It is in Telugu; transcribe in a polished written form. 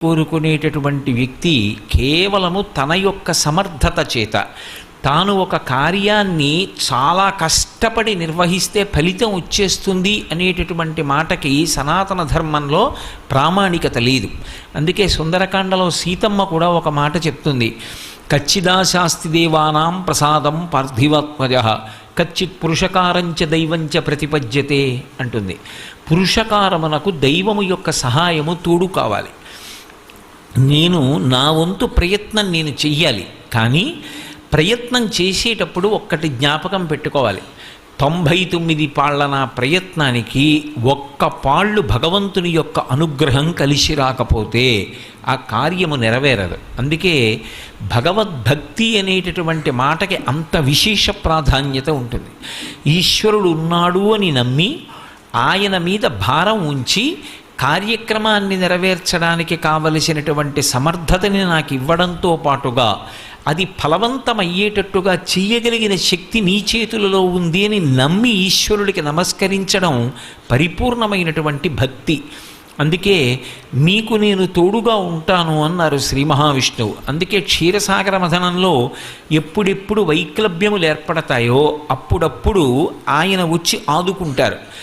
కోరుకునేటటువంటి వ్యక్తి కేవలము తన యొక్క సమర్థత చేత తాను ఒక కార్యాన్ని చాలా కష్టపడి నిర్వహిస్తే ఫలితం వచ్చేస్తుంది అనేటటువంటి మాటకి సనాతన ధర్మంలో ప్రామాణికత లేదు. అందుకే సుందరకాండలో సీతమ్మ కూడా ఒక మాట చెప్తుంది, కచ్చిదాశాస్తి దేవానాం ప్రసాదం పార్థివాత్మజ కచ్చిత్ పురుషకారంచ దైవంచ ప్రతిపద్యతే అంటుంది. పురుషకారమునకు దైవము యొక్క సహాయము తోడు కావాలి. నేను నా వంతు ప్రయత్నం నేను చెయ్యాలి, కానీ ప్రయత్నం చేసేటప్పుడు ఒక్కటి జ్ఞాపకం పెట్టుకోవాలి, 99 పాళ్ల నా ప్రయత్నానికి ఒక్క పాళ్ళు భగవంతుని యొక్క అనుగ్రహం కలిసి రాకపోతే ఆ కార్యము నెరవేరదు. అందుకే భగవద్భక్తి అనేటటువంటి మాటకి అంత విశేష ప్రాధాన్యత ఉంటుంది. ఈశ్వరుడు ఉన్నాడు అని నమ్మి ఆయన మీద భారం ఉంచి కార్యక్రమాన్ని నెరవేర్చడానికి కావలసినటువంటి సమర్థతని నాకు ఇవ్వడంతో పాటుగా అది ఫలవంతమయ్యేటట్టుగా చెయ్యగలిగిన శక్తి నీ చేతులలో ఉంది అని నమ్మి ఈశ్వరుడికి నమస్కరించడం పరిపూర్ణమైనటువంటి భక్తి. అందుకే మీకు నేను తోడుగా ఉంటాను అన్నారు శ్రీ మహావిష్ణువు. అందుకే క్షీరసాగర మథనంలో ఎప్పుడెప్పుడు వైక్లభ్యములు ఏర్పడతాయో అప్పుడప్పుడు ఆయన వచ్చి ఆదుకుంటారు.